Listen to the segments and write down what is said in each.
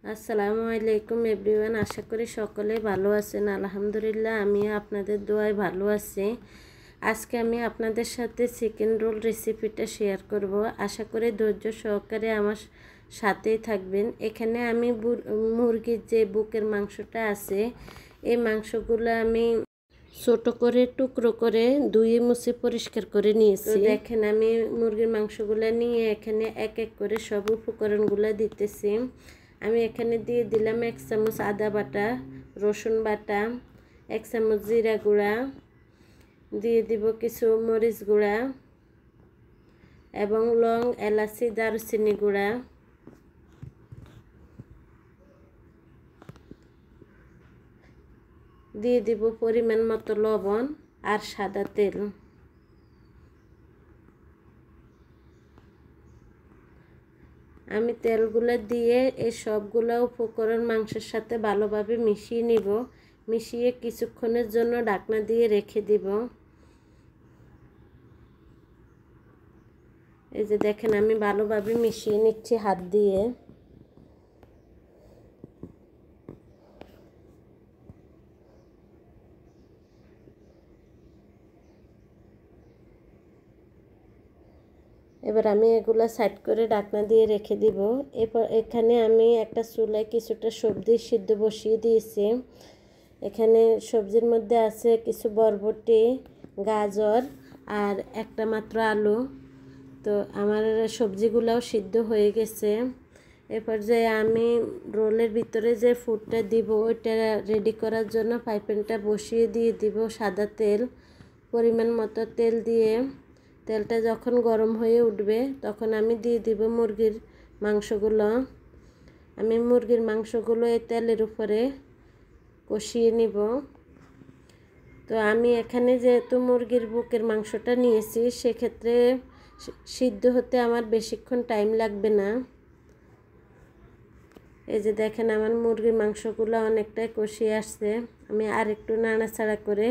আসসালামু আলাইকুম এভরিওয়ান। আশা করি সকলে ভালো আছেন। আলহামদুলিল্লাহ আমি আপনাদের দোয়ায় ভালো আছি। আজকে আমি আপনাদের সাথে চিকেন রোল রেসিপিটা শেয়ার করব। আশা করি ধৈর্য সহকারে আমার সাথেই থাকবেন। এখানে আমি মুরগির যে বুকের মাংসটা আছে এই মাংসগুলো আমি ছোট করে টুকরো করে ধুয়ে মুছে পরিষ্কার করে নিয়েছি। দেখেন আমি মুরগির মাংসগুলো নিয়ে এখানে এক এক করে সব উপকরণগুলো দিতেছি। আমি এখানে দিয়ে দিলাম 1 চামচ আদা বাটা, রসুন বাটা, 1 চামচ জিরা গুঁড়া, দিয়ে দিব কিছু মরিচ গুঁড়া এবং লং, এলাচি, দারুচিনি গুঁড়া, দিয়ে দিব পরিমাণ মতো লবণ আর সাদা তেল। আমি তেলগুলো দিয়ে এই সবগুলো উপকরণ মাংসের সাথে ভালোভাবে মিশিয়ে নিব। মিশিয়ে কিছুক্ষণের জন্য ঢাকনা দিয়ে রেখে দিব। এই যে দেখেন আমি ভালোভাবে মিশিয়ে নিচ্ছি হাত দিয়ে। এবার আমি এগুলা সাইড করে ঢাকনা দিয়ে রেখে দিব। এরপর এখানে আমি একটা চুলায় কিছুটা সবজি সিদ্ধ বসিয়ে দিয়েছি। এখানে সবজির মধ্যে আছে কিছু বরবটি, গাজর আর একটা মাত্র আলু। তো আমার সবজিগুলোও সিদ্ধ হয়ে গেছে। এরপর যে আমি রোলের ভিতরে যে ফুডটা দিব ওইটা রেডি করার জন্য ফ্রাই প্যানটা বসিয়ে দিয়ে দিব সাদা তেল। পরিমাণ মতো তেল দিয়ে তেলটা যখন গরম হয়ে উঠবে তখন আমি দিয়ে দিব মুরগির মাংসগুলো। আমি মুরগির মাংসগুলো এই তেলের উপরে কষিয়ে নিব। তো আমি এখানে যেহেতু মুরগির বুকের মাংসটা নিয়েছি সেক্ষেত্রে সিদ্ধ হতে আমার বেশিক্ষণ টাইম লাগবে না। এই যে দেখেন আমার মুরগির মাংসগুলো অনেকটাই কষিয়ে আসছে। আমি আর একটু নাড়াচাড়া করে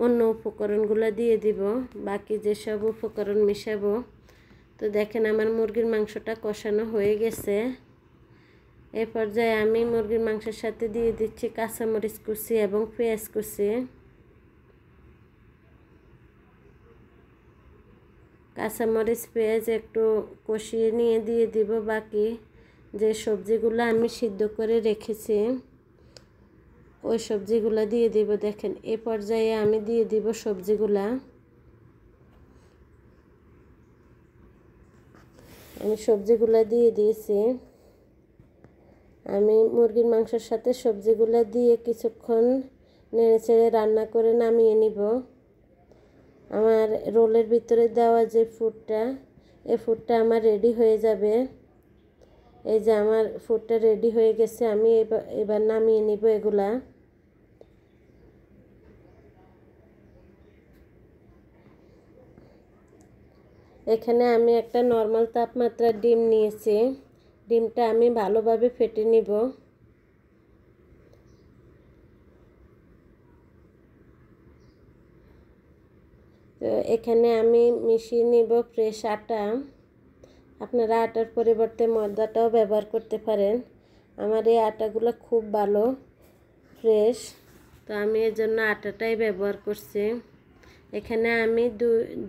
অন্য উপকরণগুলো দিয়ে দিব, বাকি যেসব উপকরণ মিশাবো। তো দেখেন আমার মুরগির মাংসটা কষানো হয়ে গেছে। এই পর্যায়ে আমি মুরগির মাংসের সাথে দিয়ে দিচ্ছি কাঁচামরিচ কুচি এবং পেঁয়াজ কুচি। কাঁচামরিচ পেঁয়াজ একটু কষিয়ে নিয়ে দিয়ে দিব বাকি যে সবজিগুলো আমি সিদ্ধ করে রেখেছি ওই সবজিগুলো দিয়ে দিব। দেখেন এই পর্যায়ে আমি দিয়ে দিব সবজিগুলা। আমি সবজিগুলো দিয়ে দিয়েছি। আমি মুরগির মাংসের সাথে সবজিগুলো দিয়ে কিছুক্ষণ নেড়েচেড়ে রান্না করে নামিয়ে নিব। আমার রোলের ভিতরে দেওয়া যে ফুডটা এই ফুডটা আমার রেডি হয়ে যাবে। এই যে আমার ফুডটা রেডি হয়ে গেছে। আমি এবার নামিয়ে নিব এগুলা। এখানে আমি একটা নর্মাল তাপমাত্রার ডিম নিয়েছি। ডিমটা আমি ভালোভাবে ফেটে নিব। তো এখানে আমি মিশিয়ে নিব ফ্রেশ আটা। আপনারা আটার পরিবর্তে ময়দাটাও ব্যবহার করতে পারেন। আমার এই আটাগুলো খুব ভালো ফ্রেশ, তো আমি এর জন্য আটাটাই ব্যবহার করছি। এখানে আমি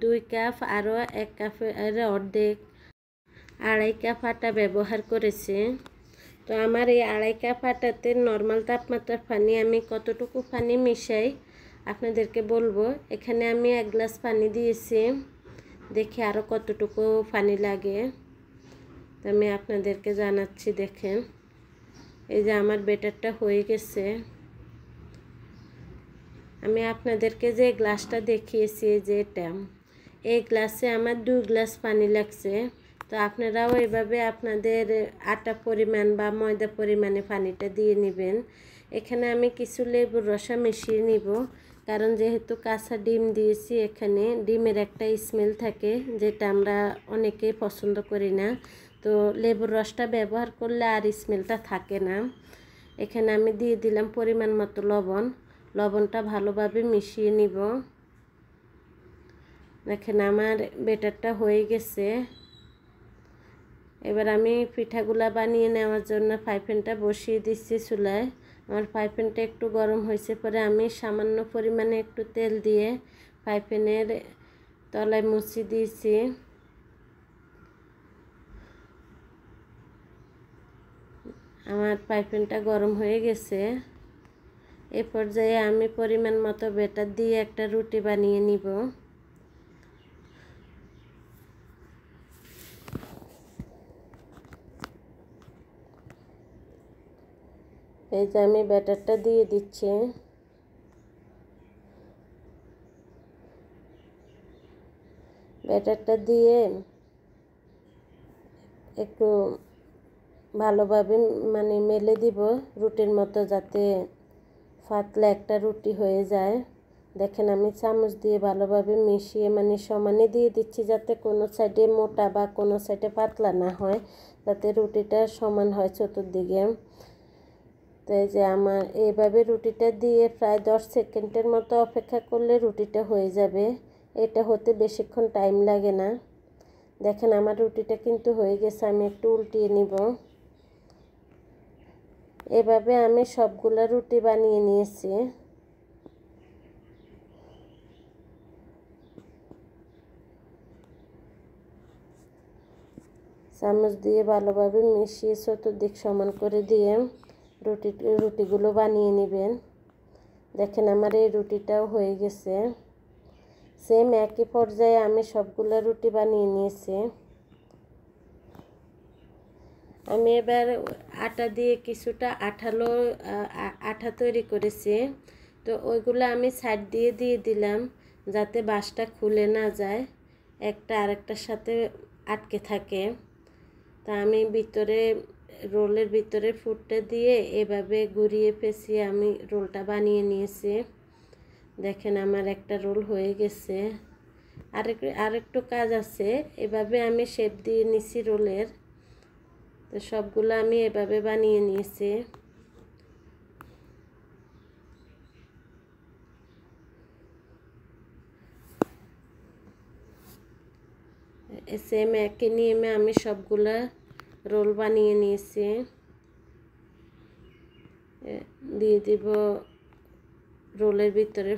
2 কাপ আরও 1 কাপের অর্ধেক 2.5 কাপ আটা ব্যবহার করেছি। তো আমার এই 2.5 কাপ আটাতে নর্মাল তাপমাত্রার পানি আমি কতটুকু পানি মিশাই আপনাদেরকে বলবো। এখানে আমি 1 গ্লাস পানি দিয়েছি, দেখি আরও কতটুকু পানি লাগে তো আমি আপনাদেরকে জানাচ্ছি। দেখেন এই যে আমার ব্যাটারটা হয়ে গেছে। আমি আপনাদেরকে যে গ্লাসটা দেখিয়েছি যে এটা, এই গ্লাসে আমার 2 গ্লাস পানি লাগছে। তো আপনারাও এভাবে আপনাদের আটা পরিমাণ বা ময়দা পরিমাণে পানিটা দিয়ে নেবেন। এখানে আমি কিছু লেবুর রসা মিশিয়ে নিব, কারণ যেহেতু কাঁচা ডিম দিয়েছি এখানে ডিমের একটা স্মেল থাকে যেটা আমরা অনেকেই পছন্দ করি না। তো লেবুর রসটা ব্যবহার করলে আর স্মেলটা থাকে না। এখানে আমি দিয়ে দিলাম পরিমাণ মতো লবণ। লবণটা ভালোভাবে মিশিয়ে নিব। দেখেন আমার ব্যাটারটা হয়ে গেছে। এবার আমি পিঠাগুলা বানিয়ে নেওয়ার জন্য ফ্রাই প্যানটা বসিয়ে দিচ্ছি চুলায়। আমার ফ্রাই প্যানটা একটু গরম হয়েছে পরে আমি সামান্য পরিমাণে একটু তেল দিয়ে ফ্রাই প্যানের তলায় মুছে দিয়েছি। আমার ফ্রাই প্যানটা গরম হয়ে গেছে। এ পর্যায়ে আমি পরিমাণ মতো ব্যাটার দিয়ে একটা রুটি বানিয়ে নিব। এই যে আমি ব্যাটারটা দিয়ে দিচ্ছি। ব্যাটারটা দিয়ে একটু ভালোভাবে মানে মেলে দিব রুটির মতো, যাতে পাতলা একটা রুটি হয়ে যায়। দেখেন আমি চামচ দিয়ে ভালোভাবে মিশিয়ে মানে সমানে দিয়ে দিচ্ছি, যাতে কোনো সাইডে মোটা বা কোনো সাইডে পাতলা না হয়, যাতে রুটিটা সমান হয় চতুর্দিকে। তো এই যে আমার এইভাবে রুটিটা দিয়ে প্রায় 10 সেকেন্ডের মতো অপেক্ষা করলে রুটিটা হয়ে যাবে। এটা হতে বেশিক্ষণ টাইম লাগে না। দেখেন আমার রুটিটা কিন্তু হয়ে গেছে। আমি একটু উল্টিয়ে নিব। এভাবে আমি সবগুলা রুটি বানিয়ে নিয়েছি। চামচ দিয়ে ভালোভাবে মিশিয়ে চতুর্দিক সমান করে দিয়ে রুটিগুলো বানিয়ে নেবেন। দেখেন আমার এই রুটিটাও হয়ে গেছে। সেম একই পর্যায়ে আমি সবগুলো রুটি বানিয়ে নিয়েছি। আমি এবার আটা দিয়ে কিছুটা আঠালো আঠা তৈরি করেছি। তো ওইগুলো আমি সাইড দিয়ে দিয়ে দিলাম, যাতে বাঁশটা খুলে না যায়, একটা আরেকটার সাথে আটকে থাকে। তা আমি ভিতরে রোলের ভিতরে ফুটটা দিয়ে এভাবে ঘুরিয়ে পেঁচিয়ে আমি রোলটা বানিয়ে নিয়েছি। দেখেন আমার একটা রোল হয়ে গেছে। আরেকটু কাজ আছে। এভাবে আমি শেপ দিয়ে নিছি রোলের। তো সবগুলো আমি এভাবে বানিয়ে নিয়েছি। সেম একই নিয়মে আমি সবগুলা রোল বানিয়ে নিয়েছি। দিয়ে দিব রোলের ভিতরে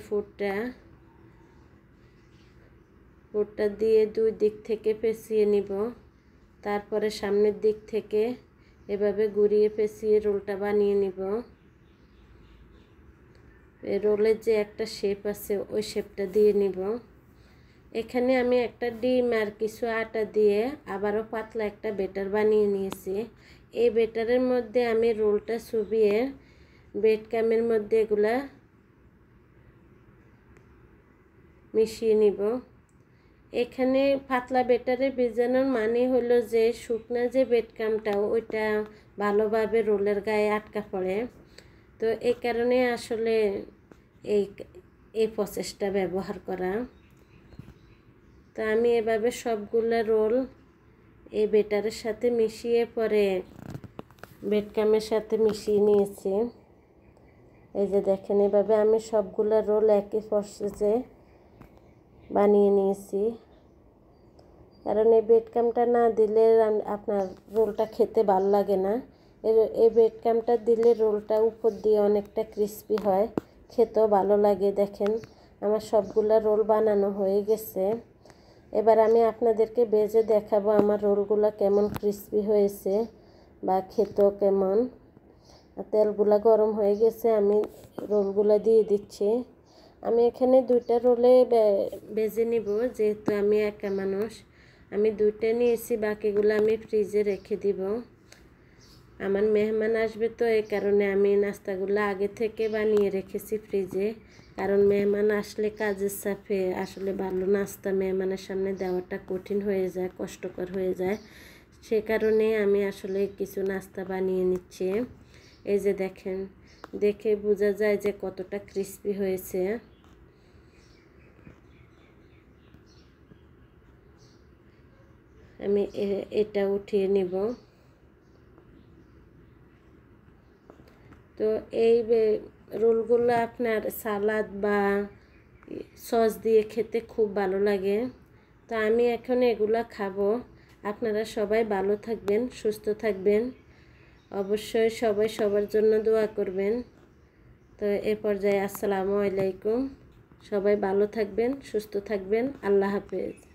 ফুটটা দিয়ে দুই দিক থেকে পেঁচিয়ে নিব। তারপরে সামনের দিক থেকে এভাবে ঘুরিয়ে পেঁচিয়ে রোলটা বানিয়ে নিব। এই রোলের যে একটা শেপ আছে ওই শেপটা দিয়ে নিব। এখানে আমি একটা ডিম আর কিছু আটা দিয়ে আবারও পাতলা একটা ব্যাটার বানিয়ে নিয়েছি। এই ব্যাটারের মধ্যে আমি রোলটা চুবিয়ে ব্রেড ক্রামের মধ্যে এগুলা মিশিয়ে নিব। এখানে পাতলা ব্যাটারে ভেজানোর মানে হলো যে শুকনা যে ব্রেড ক্রামটা ওইটা ভালোভাবে রোলের গায়ে আটকা পড়ে। তো এই কারণে আসলে এই প্রসেসটা ব্যবহার করা। তো আমি এভাবে সবগুলো রোল এই ব্যাটারের সাথে মিশিয়ে পরে ব্রেড ক্রামের সাথে মিশিয়ে নিয়েছি। এই যে দেখেন এভাবে আমি সবগুলো রোল একই প্রসেসে বানিয়ে নিয়েছি। কারণ এই ব্রেড ক্রামটা না দিলে আপনার রোলটা খেতে ভালো লাগে না। এই ব্রেড ক্রামটা দিলে রোলটা উপর দিয়ে অনেকটা ক্রিস্পি হয়, খেতেও ভালো লাগে। দেখেন আমার সবগুলো রোল বানানো হয়ে গেছে। এবার আমি আপনাদেরকে ভেজে দেখাবো আমার রোলগুলো কেমন ক্রিস্পি হয়েছে বা খেতেও কেমন। তেলগুলো গরম হয়ে গেছে, আমি রোলগুলো দিয়ে দিচ্ছি। আমি এখানে দুইটা রোলে ভেজে নিব, যেহেতু আমি একা মানুষ। আমি দুইটা নিয়েছি, বাকিগুলো আমি ফ্রিজে রেখে দিব। আমার মেহমান আসবে, তো এই কারণে আমি নাস্তাগুলো আগে থেকে বানিয়ে রেখেছি ফ্রিজে। কারণ মেহমান আসলে কাজের চাপে আসলে ভালো নাস্তা মেহমানের সামনে দেওয়াটা কঠিন হয়ে যায়, কষ্টকর হয়ে যায়। সে কারণে আমি আসলে কিছু নাস্তা বানিয়ে নিচ্ছি। এই যে দেখেন, দেখে বোঝা যায় যে কতটা ক্রিস্পি হয়েছে। আমি এটা উঠিয়ে নিব। তো এই রোলগুলো আপনার সালাদ বা সস দিয়ে খেতে খুব ভালো লাগে। তো আমি এখন এগুলো খাবো। আপনারা সবাই ভালো থাকবেন, সুস্থ থাকবেন। অবশ্যই সবাই সবার জন্য দোয়া করবেন। তো এ পর্যায়ে আসসালামু আলাইকুম। সবাই ভালো থাকবেন, সুস্থ থাকবেন। আল্লাহ হাফেজ।